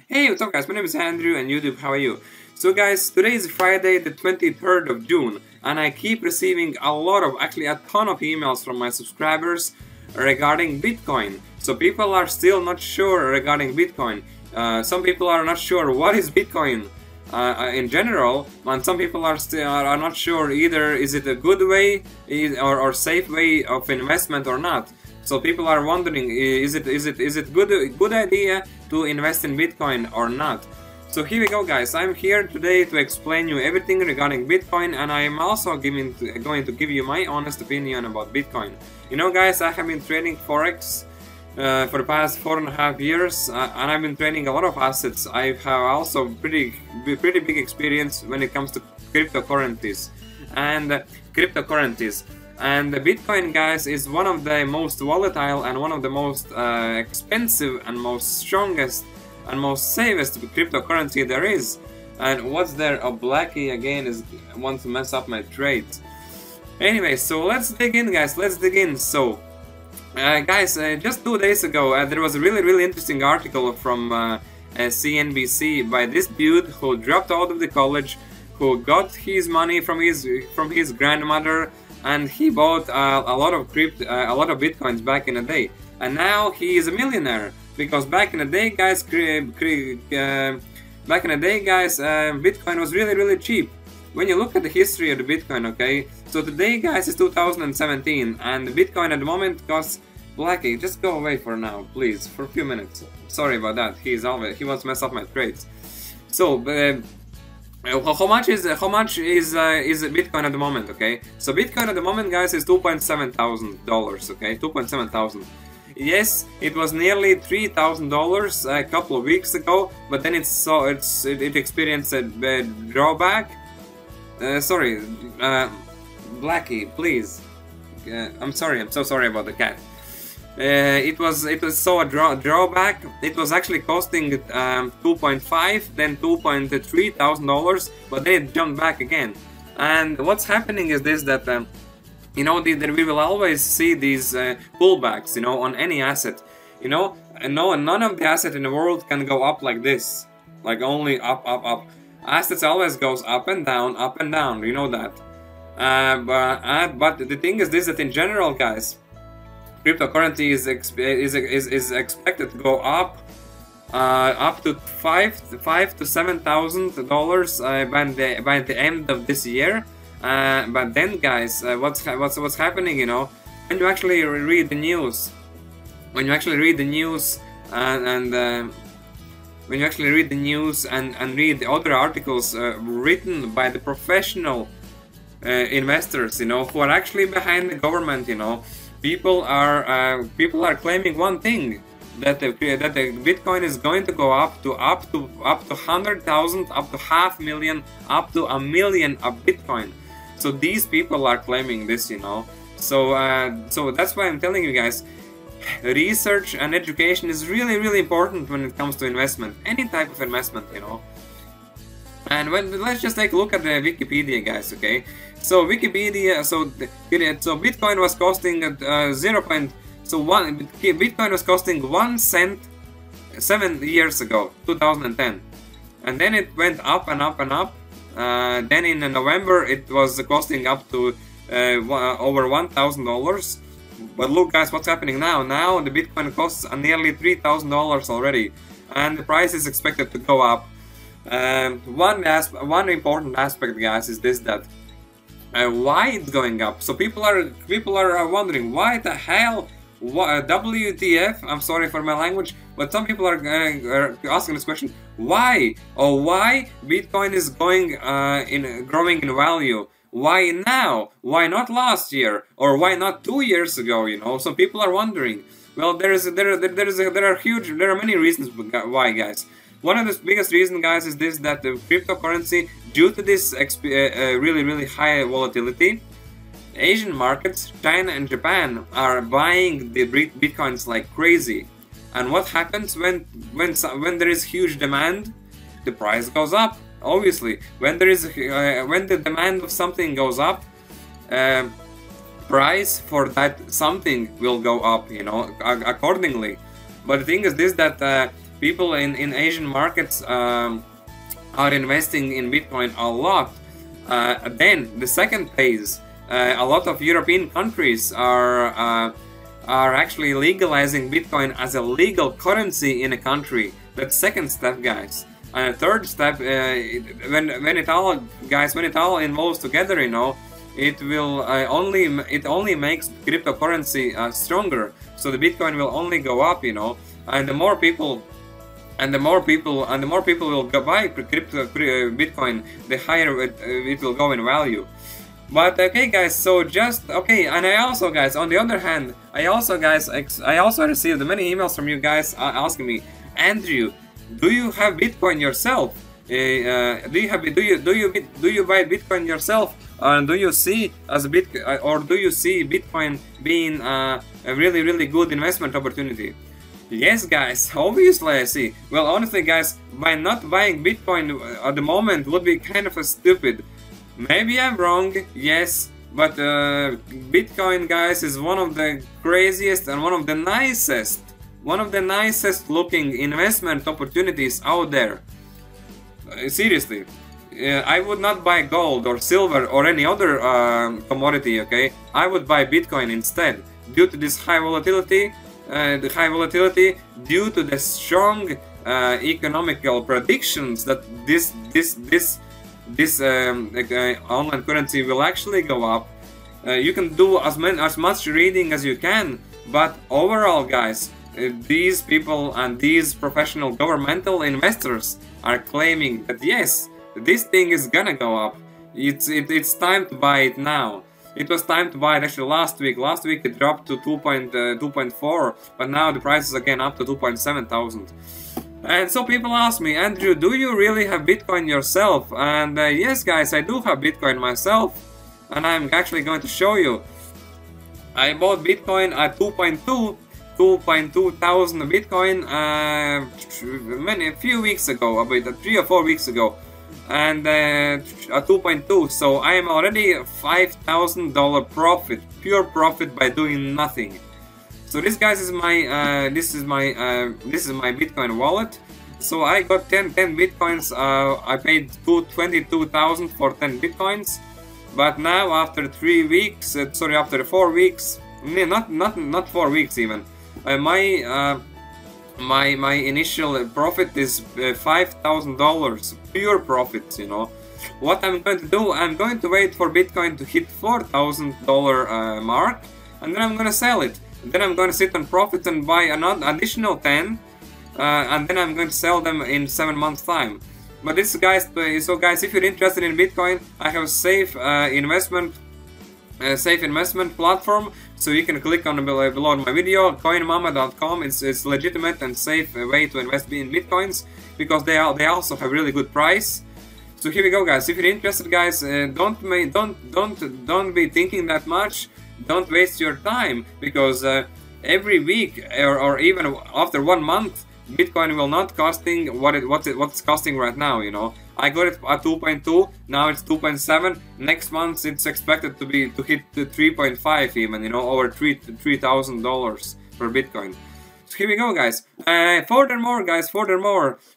Hey, what's up guys, my name is Andrew and YouTube, how are you? So guys, today is Friday the 23rd of June and I keep receiving actually a ton of emails from my subscribers regarding Bitcoin. So people are still not sure regarding Bitcoin. Some people are not sure what is Bitcoin in general, and some people are not sure either is it a good way or safe way of investment or not. So people are wondering, is it good idea to invest in Bitcoin or not? So here we go guys, I'm here today to explain you everything regarding Bitcoin, and I am also going to give you my honest opinion about Bitcoin. You know guys, I have been trading Forex for the past 4.5 years, and I've been trading a lot of assets. I have also pretty big experience when it comes to cryptocurrencies. And the Bitcoin, guys, is one of the most volatile and one of the most expensive and most strongest and most safest cryptocurrency there is. And what's there? Oh, Blackie again wants to mess up my trades. Anyway, so let's dig in, guys. Let's dig in. So, guys, just 2 days ago, there was a really interesting article from CNBC by this dude who dropped out of the college, who got his money from his grandmother, and he bought a lot of bitcoins back in the day, and now he is a millionaire because back in the day, guys, Bitcoin was really cheap. When you look at the history of the Bitcoin, okay, so today, guys, is 2017, and the Bitcoin at the moment costs. Blackie, just go away for now, please, for a few minutes. Sorry about that. He wants to mess up my trades. So. How much is Bitcoin at the moment? Okay, so Bitcoin at the moment, guys, is $2,700. Okay, 2,700. Yes, it was nearly $3,000 a couple of weeks ago, but then it experienced a drawback. Sorry, Blackie, please. I'm sorry. I'm so sorry about the cat. It was so a drawback. It was actually costing $2.5, then $2,300, but then it jumped back again. And what's happening is this, that you know, we will always see these pullbacks, you know, on any asset. You know, none of the assets in the world can go up like this, like only up. Assets always goes up and down. You know that. But the thing is this, that in general, guys, cryptocurrency is expected to go up to $5,000 to $7,000 by the end of this year. But then, guys, what's happening? You know, when you actually read the news, and read the other articles written by the professional investors, you know, who are actually behind the government, you know. People are claiming one thing, that the Bitcoin is going to go up to 100,000, up to 500,000, up to 1 million of Bitcoin. So these people are claiming this, you know. So that's why I'm telling you guys, research and education is really important when it comes to investment, any type of investment, you know. And let's just take a look at the Wikipedia, guys. Okay, so Wikipedia, so Bitcoin was costing Bitcoin was costing 1 cent 7 years ago, 2010, and then it went up and up. Then in November it was costing up to over $1,000. But look, guys, what's happening now? Now the Bitcoin costs nearly $3,000 already, and the price is expected to go up. One important aspect, guys, is this, that why it's going up. So people are wondering why the hell, WTF, I'm sorry for my language, but some people are asking this question, why Bitcoin is growing in value. Why now? Why not last year? Or why not 2 years ago? You know, so people are wondering. Well, there are many reasons why, guys. One of the biggest reasons, guys, is this, that the cryptocurrency, due to this really high volatility, Asian markets, China and Japan, are buying the Bitcoins like crazy. And what happens when there is huge demand? The price goes up. Obviously, when the demand of something goes up, price for that something will go up, you know, accordingly. But the thing is this, that People in Asian markets are investing in Bitcoin a lot. Then the second phase, a lot of European countries are actually legalizing Bitcoin as a legal currency in a country. That's second step, guys. And the third step, when it all, guys, when it all involves together, you know, it will only makes cryptocurrency stronger. So the Bitcoin will only go up, you know, and the more people will buy Bitcoin, the higher it will go in value. But okay, guys, so just okay. And I also, guys, on the other hand, I also received many emails from you guys asking me, Andrew, do you have Bitcoin yourself? Do you buy Bitcoin yourself? Do you see Bitcoin being a really good investment opportunity? Yes, guys, obviously I see. Well, honestly, guys, by not buying Bitcoin at the moment would be kind of a stupid. Maybe I'm wrong, yes, but Bitcoin, guys, is one of the craziest and one of the nicest looking investment opportunities out there. Seriously, I would not buy gold or silver or any other commodity, okay? I would buy Bitcoin instead, due to this high volatility, due to the strong economical predictions that this online currency will actually go up. You can do as much reading as you can, but overall, guys, these people and these professional governmental investors are claiming that yes, this thing is gonna go up. It's time to buy it now. It was time to buy it actually last week. Last week it dropped to 2.4, but now the price is again up to 2.7 thousand. And so people ask me, Andrew, do you really have Bitcoin yourself? And yes, guys, I do have Bitcoin myself, and I'm actually going to show you. I bought Bitcoin at 2.2 thousand Bitcoin a few weeks ago, about 3 or 4 weeks ago, and at 2.2. So I am already $5,000 profit, pure profit by doing nothing. So this, guys, is my this is my Bitcoin wallet. So I got 10 Bitcoins. I paid 22,000 for 10 Bitcoins. But now after 3 weeks, after 4 weeks, not 4 weeks even. My initial profit is $5,000 pure profits. You know what I'm going to do? I'm going to wait for Bitcoin to hit $4,000 mark, and then I'm going to sell it. Then I'm going to sit on profits and buy another additional 10, and then I'm going to sell them in 7 months' time. But this, guys, so guys, if you're interested in Bitcoin, I have a safe investment platform. So you can click on below my video, coinmama.com. It's legitimate and safe way to invest in Bitcoins because they also have really good price. So here we go, guys. If you're interested, guys, don't be thinking that much. Don't waste your time, because every week or even after 1 month, Bitcoin will not costing what's costing right now. You know, I got it at 2.2. Now it's 2.7. Next month it's expected to hit 3.5 even. You know, over $3,000 per Bitcoin. So here we go, guys. Furthermore, guys,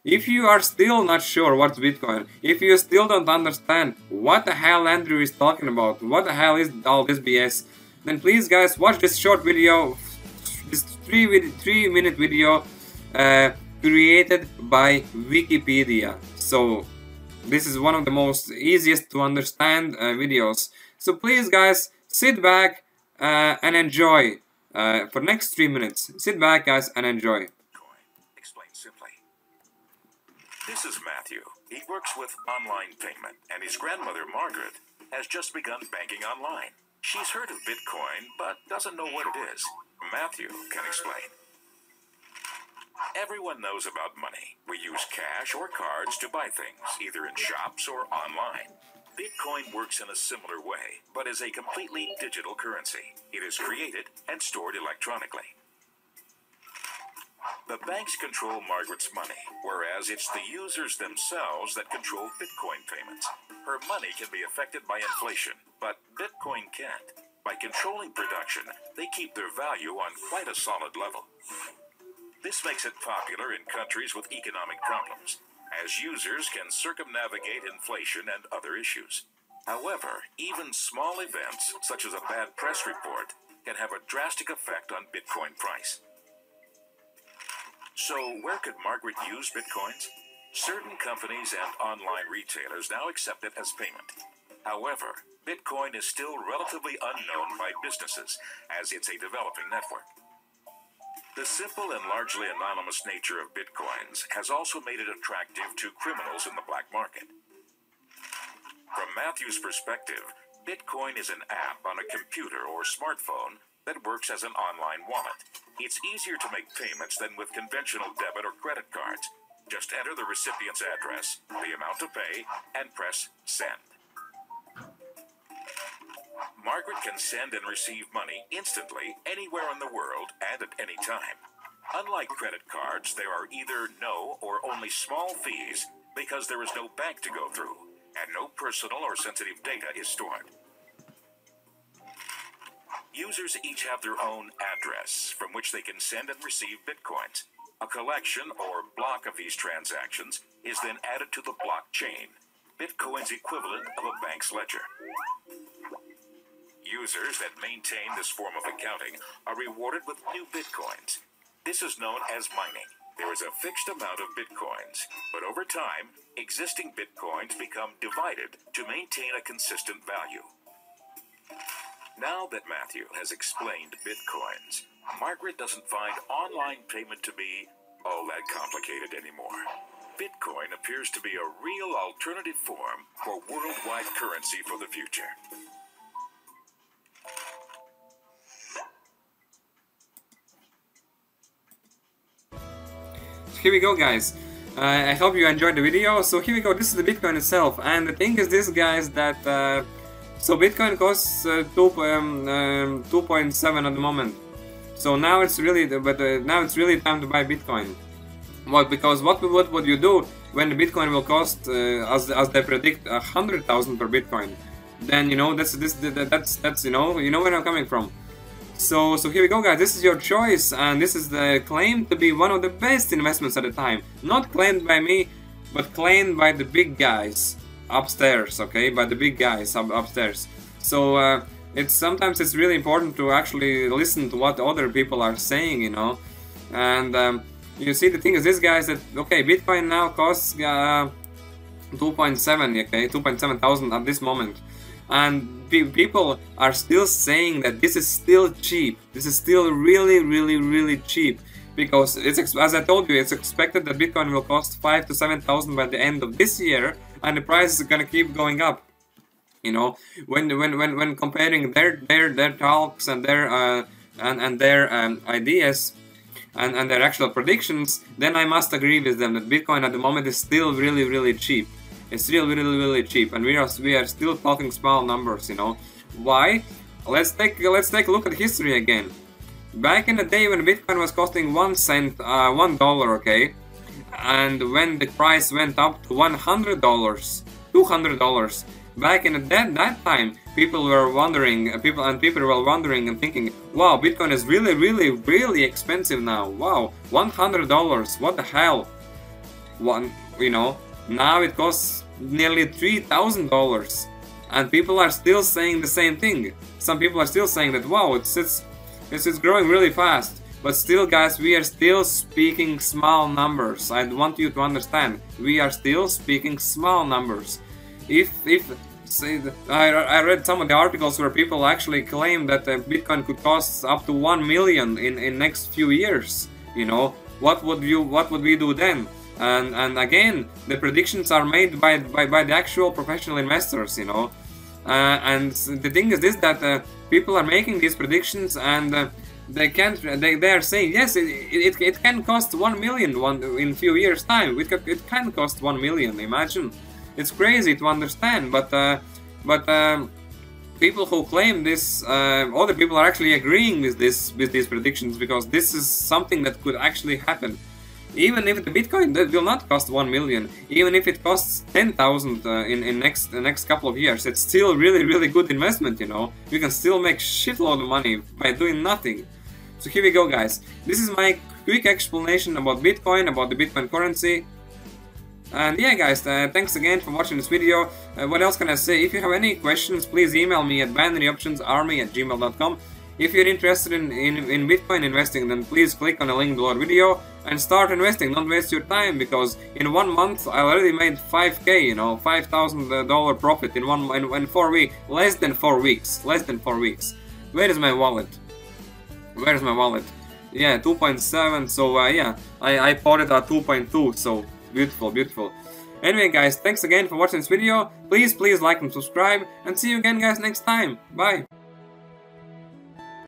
if you are still not sure what's Bitcoin, if you still don't understand what the hell Andrew is talking about, what the hell is all this BS, then please, guys, watch this short video, this 3-minute video created by Wikipedia. So this is one of the most easiest to understand videos. So please, guys, sit back and enjoy for next 3 minutes. Sit back, guys, and enjoy. Explained simply. This is Matthew. He works with online payment, and his grandmother Margaret has just begun banking online. She's heard of Bitcoin, but doesn't know what it is. Matthew can explain. Everyone knows about money. We use cash or cards to buy things, either in shops or online. Bitcoin works in a similar way, but is a completely digital currency. It is created and stored electronically. The banks control Margaret's money, whereas it's the users themselves that control Bitcoin payments. Her money can be affected by inflation, but Bitcoin can't. By controlling production, they keep their value on quite a solid level. This makes it popular in countries with economic problems, as users can circumnavigate inflation and other issues. However, even small events, such as a bad press report, can have a drastic effect on Bitcoin price. So, where could Margaret use Bitcoins? Certain companies and online retailers now accept it as payment. However, Bitcoin is still relatively unknown by businesses, as it's a developing network. The simple and largely anonymous nature of Bitcoins has also made it attractive to criminals in the black market. From Matthew's perspective, Bitcoin is an app on a computer or smartphone that works as an online wallet. It's easier to make payments than with conventional debit or credit cards. Just enter the recipient's address, the amount to pay, and press send. Margaret can send and receive money instantly anywhere in the world and at any time. Unlike credit cards, there are either no or only small fees because there is no bank to go through, and no personal or sensitive data is stored. Users each have their own address from which they can send and receive Bitcoins. A collection or block of these transactions is then added to the blockchain, Bitcoin's equivalent of a bank's ledger. Users that maintain this form of accounting are rewarded with new Bitcoins. This is known as mining. There is a fixed amount of Bitcoins, but over time, existing Bitcoins become divided to maintain a consistent value. Now that Matthew has explained Bitcoins, Margaret doesn't find online payment to be all that complicated anymore. Bitcoin appears to be a real alternative form for worldwide currency for the future. Here we go, guys. I hope you enjoyed the video. So here we go. This is the Bitcoin itself, and the thing is this, guys, that so Bitcoin costs 2.7 at the moment. So now it's really, now it's really time to buy Bitcoin. What? Because what would you do when the Bitcoin will cost, as they predict, 100,000 per Bitcoin? Then that's you know where I'm coming from. So here we go, guys. This is your choice, and this is the claimed to be one of the best investments at the time. Not claimed by me, but claimed by the big guys upstairs. Okay, by the big guys upstairs. So sometimes it's really important to actually listen to what other people are saying, And you see, the thing is this, guys, that okay, Bitcoin now costs 2.7, okay, 2.7 thousand at this moment. And people are still saying that this is still cheap. This is still really cheap, because it's, as I told you, it's expected that Bitcoin will cost 5,000 to 7,000 by the end of this year, and the price is gonna keep going up. When comparing their talks and their ideas and their actual predictions, then I must agree with them that Bitcoin at the moment is still really cheap. It's still really cheap, and we are still talking small numbers. Why? Let's take a look at history again. Back in the day when Bitcoin was costing 1 cent, $1, okay, and when the price went up to $100, $200. Back in that time, people were wondering, and thinking, wow, Bitcoin is really expensive now. Wow, $100, what the hell? Now it costs nearly $3,000, and people are still saying the same thing. Some people are still saying that, wow, it's growing really fast. But still, guys, we are still speaking small numbers. I want you to understand, we are still speaking small numbers. I read some of the articles where people actually claim that Bitcoin could cost up to 1 million in next few years. What would we do then? And again, the predictions are made by the actual professional investors. And the thing is this, that people are making these predictions, and they are saying, yes, it can cost 1 million in few years time. It can cost 1 million. Imagine. It's crazy to understand, but people who claim this, other people are actually agreeing with these predictions, because this is something that could actually happen. Even if the Bitcoin will not cost 1 million, even if it costs 10,000 in the next couple of years, it's still really good investment. You can still make shitload of money by doing nothing. So here we go, guys. This is my quick explanation about Bitcoin, about the Bitcoin currency. And yeah guys, thanks again for watching this video. What else can I say? If you have any questions, please email me at binaryoptionsarmy@gmail.com. If you're interested in Bitcoin investing, then please click on the link below the video and start investing. Don't waste your time, because in 1 month I already made 5k, you know, $5,000 profit in 4 weeks. Less than 4 weeks. Where is my wallet? Where is my wallet? Yeah, 2.7. So yeah, I bought it at 2.2. So beautiful, beautiful. Anyway guys, thanks again for watching this video. Please like and subscribe, and see you again guys next time. Bye.